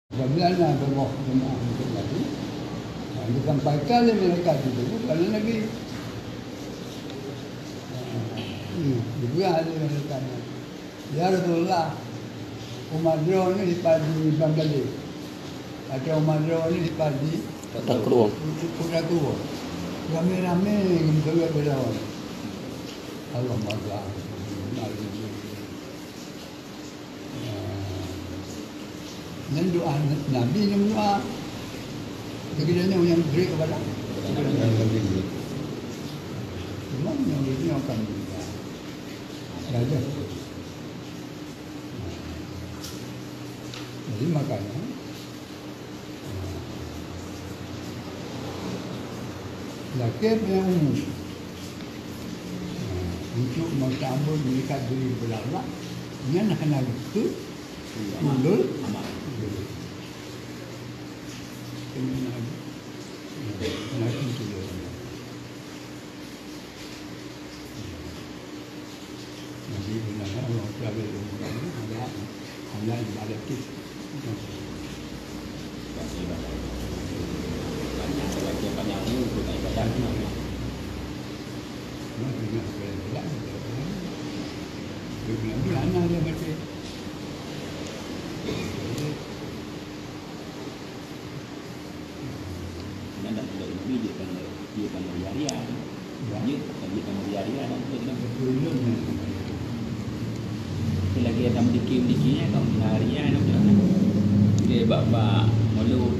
Bagaimana jemaah untuk lagi disampaikan oleh mereka itu kerana Nabi juga ada mereka ya Rasulullah Umar ni di Bangladesh ada Umar ni di Tak keluar. Kota Tua rame-rame kita berlawan Allah Maha dan doa Nabi ni doa sekiranya yang beri kepada cuma yang ini akan saja. Jadi makanya laki yang umum untuk mencampur mengikat diri berlama dengan hanya itu mundur Nabi benar Allah Taala ada Allah ibadat kita. Banyak ni untuk ibadat ni. Nabi anak dia baca. Dan tak boleh Nabi dia kan harian. Dia kan harian untuk lagi ada mendikir-mendikirnya kau harian dia bab malu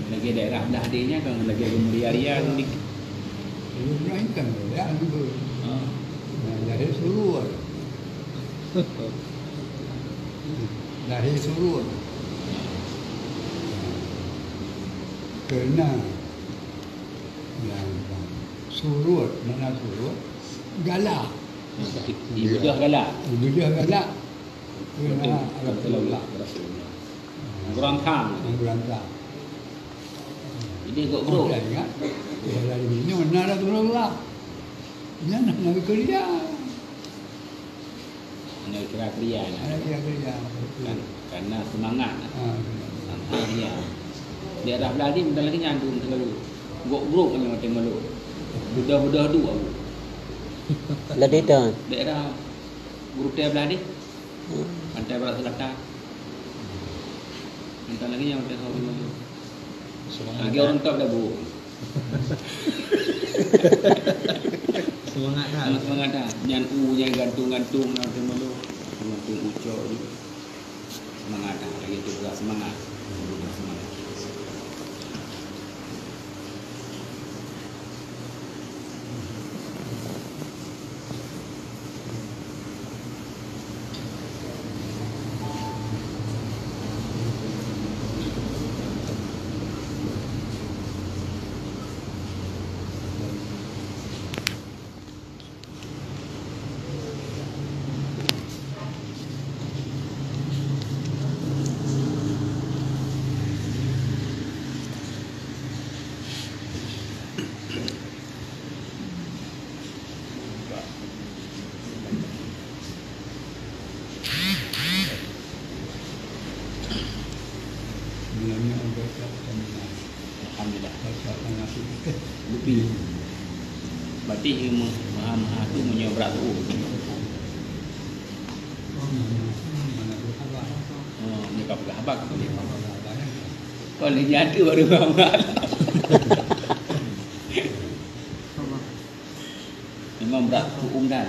lagi daerah dah adanya kan lagi harian Ibrahim kan ya dulu. Lahir suruh. Lahir suruh. Kerana yang suruh mana suruh galak. Ibadah galak. Ibadah galak. Kerana Rasulullah. Gerangsang. Gerangsang. Jadi kok bro. Ingat. Dari ini mana Rasulullah. Dia nak kerja. Nak kerja. Nak kerja. Karena semangat. Dia. Dia dah beladi bentar lagi nyandung terlalu. Gok-grok punya macam malu. Budah-budah tu aku. Beladi dah. Daerah Burutai beladi. Pantai Barat Selatan. Bentar lagi yang macam kau malu. Lagi orang tak dah buruk. Semangat dah. Semangat dah. Jangan gantung-gantung macam malu. Gantung ucap juga. Semangat dah. Lagi tu juga semangat. Semangat. Alhamdulillah. Lebih. Berarti maha tu punya berat tu. Ni kau pegang habak tu ni. Kau ni nyata baru amal. Memang berat tu dah.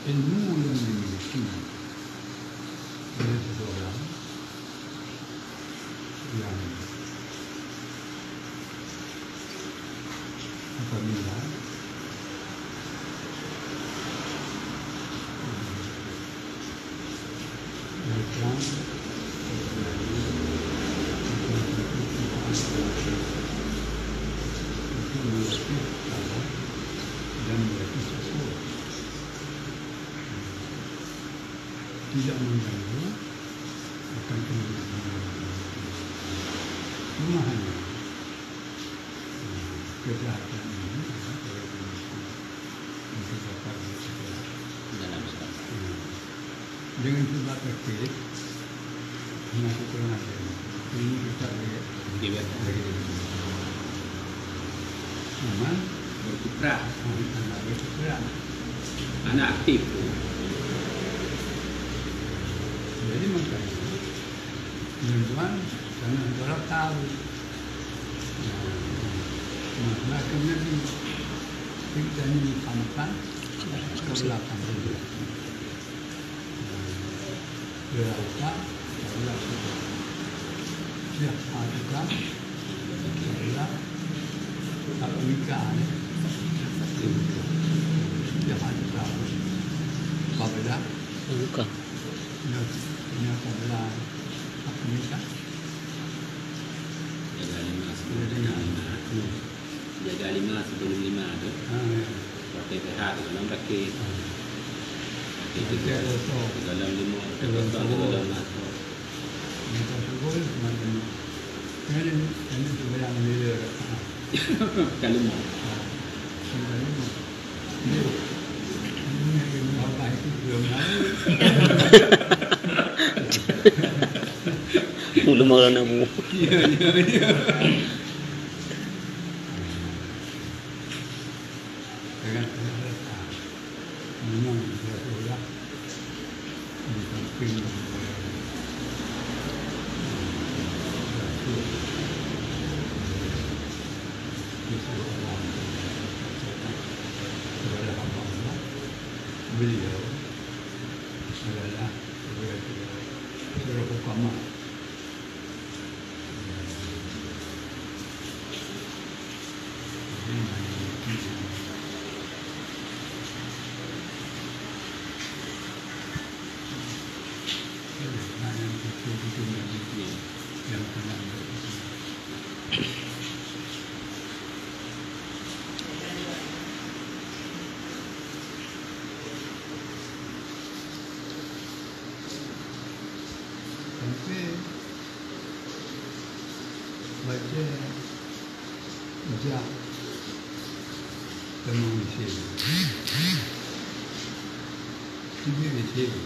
Ilmu yang dimiliki oleh seseorang yang apabila terang itu mengerti Allah dan mengerti sesuatu tidak mengganggu akan cuma hanya kejahatan ini untuk dapat dalam sekarang. dengan sebab terkait dengan kekurangan ini kita lihat memang Berkiprah, anak berkeperan. anak aktif. Jadi makanya tuan jangan orang tahu. Nah, kemudian kita ini sampan ke belakang dulu. Berapa? Berapa sudah? Siapa juga? Berapa? Tak nikah ni. Siapa juga? Apabila Bukan. punya apabila tak nikah. Jaga lima sebelum lima. Jaga lima sebelum lima tu. Pakai sehat dalam kaki. Kaki dalam lima. Dalam masuk. Kita sebut macam kan ini sebenarnya dia. Kalau mau. Ini yang apa itu belum ada. Mula malah nak buat. Ya. Dengan memang dia sudah di samping beliau adalah surah Qamar. Yang tenang. Sampai baca jak temuan sini. Tiga di sini.